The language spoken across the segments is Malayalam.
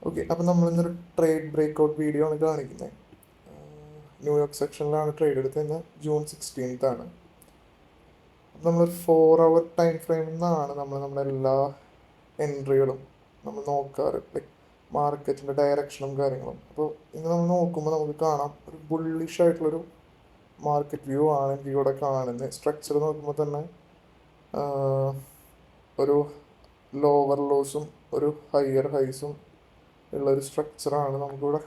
ഓക്കെ, അപ്പം നമ്മളിന്നൊരു ട്രേഡ് ബ്രേക്ക്ഔട്ട് വീഡിയോ ആണ് കാണിക്കുന്നത്. ന്യൂയോർക്ക് സെക്ഷനിലാണ് ട്രേഡ് എടുത്തത്. ജൂൺ 16 ആണ്. നമ്മളൊരു 4 hour ടൈം ഫ്രെയിമിൽ നിന്നാണ് നമ്മുടെ എല്ലാ എൻട്രികളും നമ്മൾ നോക്കാറ്, ലൈക്ക് മാർക്കറ്റിൻ്റെ ഡയറക്ഷനും കാര്യങ്ങളും. അപ്പോൾ ഇന്ന് നമ്മൾ നോക്കുമ്പോൾ നമുക്ക് കാണാം ഒരു ബുള്ളിഷ് ആയിട്ടുള്ളൊരു മാർക്കറ്റ് വ്യൂ ആണ് എനിക്ക് ഇവിടെ കാണുന്നത്. സ്ട്രക്ചർ നോക്കുമ്പോൾ തന്നെ ഒരു ലോവർ ലോസും ഒരു ഹയർ ഹൈസും ഉള്ളൊരു സ്ട്രക്ചറാണ് നമുക്കിവിടെ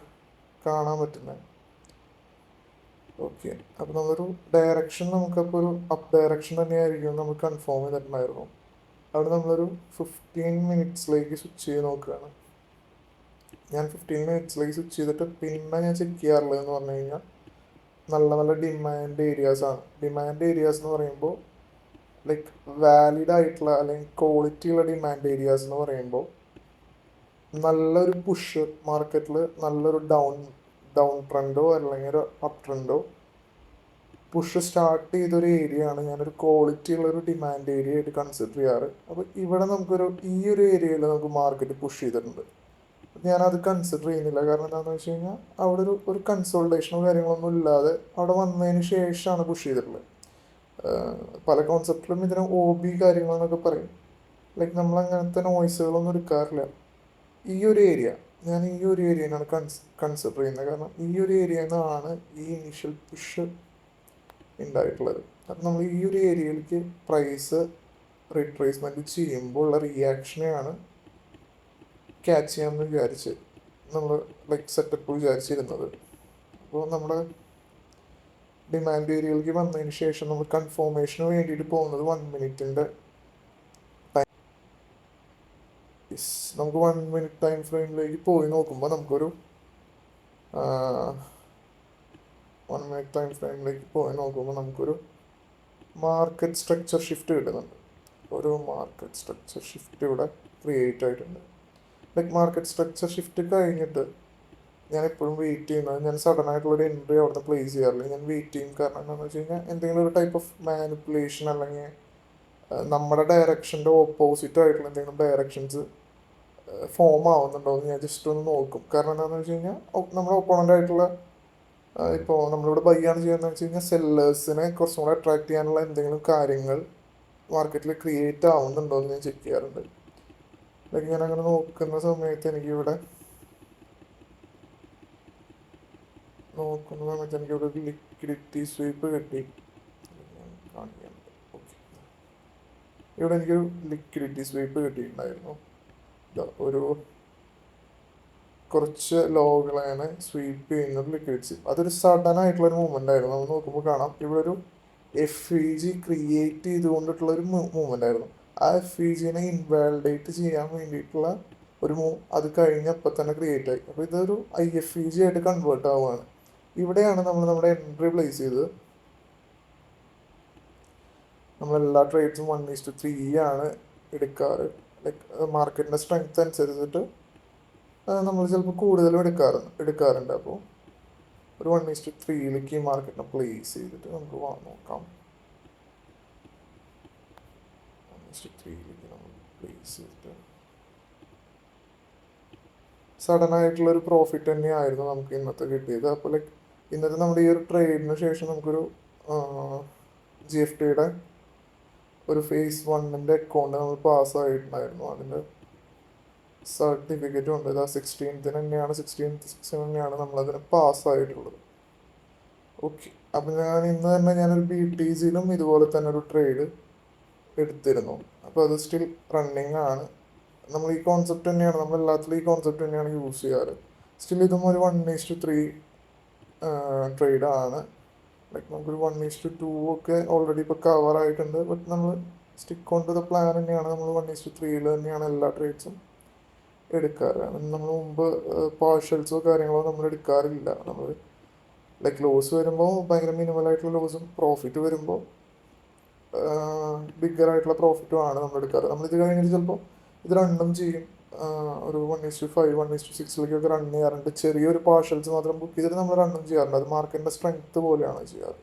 കാണാൻ പറ്റുന്നത്. ഓക്കെ, അപ്പോൾ നമ്മളൊരു ഡയറക്ഷൻ നമുക്കപ്പോൾ ഒരു അപ്പ് ഡയറക്ഷൻ തന്നെയായിരിക്കും നമ്മൾ കൺഫേം ചെയ്തിട്ടുണ്ടായിരുന്നു. അവിടെ നമ്മളൊരു 15 മിനിറ്റ്സിലേക്ക് സ്വിച്ച് ചെയ്ത് നോക്കുകയാണ്. ഞാൻ 15 മിനിറ്റ്സിലേക്ക് സ്വിച്ച് ചെയ്തിട്ട് പിന്നെ ഞാൻ ചെക്ക് ചെയ്യാറുള്ളതെന്ന് പറഞ്ഞു കഴിഞ്ഞാൽ നല്ല നല്ല ഡിമാൻഡ് ഏരിയാസാണ്. ഡിമാൻഡ് ഏരിയാസ് എന്ന് പറയുമ്പോൾ ലൈക്ക് വാലിഡ് ആയിട്ടുള്ള അല്ലെങ്കിൽ ക്വാളിറ്റി ഉള്ള ഡിമാൻഡ് ഏരിയാസ് എന്ന് പറയുമ്പോൾ നല്ലൊരു പുഷ് മാർക്കറ്റിൽ നല്ലൊരു ഡൗൺ ട്രെൻഡോ അല്ലെങ്കിൽ ഒരു അപ്പ് ട്രെൻഡോ പുഷ് സ്റ്റാർട്ട് ചെയ്തൊരു ഏരിയ ആണ് ഞാനൊരു ക്വാളിറ്റി ഉള്ളൊരു ഡിമാൻഡ് ഏരിയ ആയിട്ട് കൺസിഡർ ചെയ്യാറ്. അപ്പോൾ ഇവിടെ ഈ ഒരു ഏരിയയിൽ നമുക്ക് മാർക്കറ്റ് പുഷ് ചെയ്തിട്ടുണ്ട്. ഞാനത് കൺസിഡർ ചെയ്യുന്നില്ല. കാരണം എന്താണെന്ന് വെച്ച് കഴിഞ്ഞാൽ അവിടെ ഒരു കൺസോൾട്ടേഷനോ കാര്യങ്ങളൊന്നും ഇല്ലാതെ അവിടെ വന്നതിന് ശേഷമാണ് പുഷ് ചെയ്തിട്ടുള്ളത്. പല കോൺസെപ്റ്റിലും ഇതിന് OB കാര്യങ്ങളെന്നൊക്കെ പറയും. ലൈക്ക് നമ്മൾ അങ്ങനത്തെ നോയ്സുകളൊന്നും എടുക്കാറില്ല. ഞാൻ ഈ ഒരു ഏരിയയാണ് കൺസിഡർ ചെയ്യുന്നത്. കാരണം ഈ ഒരു ഏരിയയിൽ നിന്നാണ് ഈ ഇനീഷ്യൽ പുഷ് ഉണ്ടായിട്ടുള്ളത്. അപ്പം നമ്മൾ ഈ ഒരു ഏരിയയിലേക്ക് പ്രൈസ് റിട്രേസ്മെൻറ്റ് ചെയ്യുമ്പോൾ ഉള്ള റിയാക്ഷനെയാണ് ക്യാച്ച് ചെയ്യാമെന്ന് വിചാരിച്ച് നമ്മൾ ലൈക്ക് സെറ്റപ്പ് വിചാരിച്ചിരുന്നത്. അപ്പോൾ നമ്മുടെ ഡിമാൻഡ് ഏരിയയിലേക്ക് വന്നതിന് ശേഷം നമ്മൾ കൺഫോർമേഷന് വേണ്ടിയിട്ട് പോകുന്നത് 1 മിനിറ്റിൻ്റെ നമുക്ക് 1 മിനിറ്റ് ടൈം ഫ്രെയിമിലേക്ക് പോയി നോക്കുമ്പോൾ നമുക്കൊരു 1 മിനിറ്റ് ടൈം ഫ്രെയിമിലേക്ക് പോയി നോക്കുമ്പോൾ നമുക്കൊരു മാർക്കറ്റ് സ്ട്രക്ചർ ഷിഫ്റ്റ് കിട്ടുന്നുണ്ട്. ഒരു മാർക്കറ്റ് സ്ട്രക്ചർ ഷിഫ്റ്റ് ഇവിടെ ക്രിയേറ്റ് ആയിട്ടുണ്ട്. ലൈക്ക് മാർക്കറ്റ് സ്ട്രക്ചർ ഷിഫ്റ്റ് കഴിഞ്ഞിട്ട് ഞാൻ എപ്പോഴും വെയിറ്റ് ചെയ്യുന്നത്, ഞാൻ സഡൻ ആയിട്ടുള്ളൊരു എൻട്രി അവിടെ പ്ലേസ് ചെയ്യാറില്ല. ഞാൻ വെയിറ്റ് ചെയ്യും. കാരണം എന്താണെന്ന് വെച്ച് കഴിഞ്ഞാൽ എന്തെങ്കിലും ഒരു ടൈപ്പ് ഓഫ് മാനിപ്പുലേഷൻ അല്ലെങ്കിൽ നമ്മുടെ ഡയറക്ഷൻ്റെ ഓപ്പോസിറ്റ് ആയിട്ടുള്ള എന്തെങ്കിലും ഡയറക്ഷൻസ് ഫോം ആവുന്നുണ്ടോ എന്ന് ഞാൻ ജസ്റ്റ് ഒന്ന് നോക്കും. കാരണം എന്താണെന്ന് വെച്ച് കഴിഞ്ഞാൽ നമ്മുടെ ഒപ്പോണൻ്റ് ആയിട്ടുള്ള ഇപ്പോൾ നമ്മളിവിടെ ബൈ ആണ് ചെയ്യുന്നതെന്ന് വെച്ച് കഴിഞ്ഞാൽ സെല്ലേഴ്സിനെ കുറച്ചും കൂടെ അട്രാക്ട് ചെയ്യാനുള്ള എന്തെങ്കിലും കാര്യങ്ങൾ മാർക്കറ്റിൽ ക്രിയേറ്റ് ആവുന്നുണ്ടോ എന്ന് ഞാൻ ചെക്ക് ചെയ്യാറുണ്ട്. ലൈക്ക് ഞാൻ അങ്ങനെ നോക്കുന്ന സമയത്ത് എനിക്കിവിടെ ഒരു ലിക്വിഡിറ്റി സ്വീപ്പ് കിട്ടി. കാണിക്കാൻ ഓക്കെ, ഇവിടെ എനിക്കൊരു ലിക്വിഡിറ്റി സ്വീപ്പ് കിട്ടിയിട്ടുണ്ടായിരുന്നു. ഒരു കുറച്ച് ലോകളാണ് സ്വീപ്പ് ചെയ്യുന്നത് ലിക്വിഡ് സ്വീപ്പ്. അതൊരു സഡൻ ആയിട്ടുള്ളൊരു മൂവ്മെൻ്റ് ആയിരുന്നു. നമ്മൾ നോക്കുമ്പോൾ കാണാം ഇവിടെ ഒരു FEG ക്രിയേറ്റ് ചെയ്തുകൊണ്ടിട്ടുള്ളൊരു മൂവ്മെൻ്റ് ആയിരുന്നു. ആ FEGനെ ഇൻവാലിഡേറ്റ് ചെയ്യാൻ വേണ്ടിയിട്ടുള്ള ഒരു മൂവ് അത് കഴിഞ്ഞപ്പോൾ തന്നെ ക്രിയേറ്റ് ആയി. അപ്പോൾ ഇതൊരു IFEG ആയിട്ട് കൺവേർട്ട് ആവുകയാണ്. ഇവിടെയാണ് നമ്മുടെ എൻട്രി പ്ലേസ് ചെയ്തത്. നമ്മളെല്ലാ ട്രേഡ്സും 1:3 ആണ് എടുക്കാറ്. ലൈക്ക് മാർക്കറ്റിൻ്റെ സ്ട്രെങ്ത് അനുസരിച്ചിട്ട് നമ്മൾ ചിലപ്പോൾ കൂടുതലും എടുക്കാറുണ്ട്. അപ്പോൾ ഒരു 1:3 മാർക്കറ്റിനെ പ്ലേസ് ചെയ്തിട്ട് നമുക്ക് നോക്കാം. 1:3 നമ്മൾ പ്ലേസ് ചെയ്തിട്ട് സഡൻ ആയിട്ടുള്ളൊരു പ്രോഫിറ്റ് തന്നെയായിരുന്നു നമുക്ക് ഇന്നത്തെ കിട്ടിയത്. അപ്പോൾ ലൈക്ക് ഇന്നത്തെ നമ്മുടെ ഈ ഒരു ട്രേഡിന് ശേഷം നമുക്കൊരു GFTയുടെ ഒരു phase 1 അക്കൗണ്ട് നമ്മൾ പാസ്സായിട്ടുണ്ടായിരുന്നു. അതിൻ്റെ സർട്ടിഫിക്കറ്റും ഉണ്ട്. ഇത് 16th തന്നെയാണ് നമ്മളതിന് പാസ്സായിട്ടുള്ളത്. ഓക്കെ, അപ്പം ഇന്ന് തന്നെ ഞാനൊരു BTCയിലും ഇതുപോലെ തന്നെ ഒരു ട്രേഡ് എടുത്തിരുന്നു. അപ്പോൾ അത് സ്റ്റിൽ റണ്ണിങ് ആണ്. നമ്മൾ ഈ കോൺസെപ്റ്റ് തന്നെയാണ്, നമ്മളെല്ലാത്തിലും ഈ കോൺസെപ്റ്റ് തന്നെയാണ് യൂസ് ചെയ്യാറ്. സ്റ്റിൽ ഇതും ഒരു 1:3 ട്രേഡാണ്. ലൈക്ക് നമുക്കൊരു 1:2 ഒക്കെ ഓൾറെഡി ഇപ്പോൾ കവർ ആയിട്ടുണ്ട്. ബട്ട് നമ്മൾ stick on to the plan തന്നെയാണ്. നമ്മൾ 1:3 തന്നെയാണ് എല്ലാ ട്രേഡ്സും എടുക്കാറ്. നമ്മൾ മുമ്പ് പാർഷ്യൽസോ കാര്യങ്ങളോ നമ്മൾ എടുക്കാറില്ല. നമ്മൾ ലൈക്ക് ലോസ് വരുമ്പോൾ ഭയങ്കര മിനിമലായിട്ടുള്ള ലോസും പ്രോഫിറ്റ് വരുമ്പോൾ ബിഗ്ഗറായിട്ടുള്ള പ്രോഫിറ്റും ആണ് നമ്മൾ എടുക്കാറ്. നമ്മളിത് കഴിഞ്ഞിട്ട് ചിലപ്പോൾ ഇത് റണ്ണും ചെയ്യും. ഒരു 1:5 1:6 റൺ ചെയ്യാറുണ്ട്. ചെറിയൊരു പാർഷ്യൽസ് മാത്രം ബുക്ക് ചെയ്തിട്ട് നമ്മൾ റണ്ണും ചെയ്യാറുണ്ട്. അത് മാർക്കറ്റിൻ്റെ സ്ട്രെങ്ത് പോലെയാണ് ചെയ്യാറ്.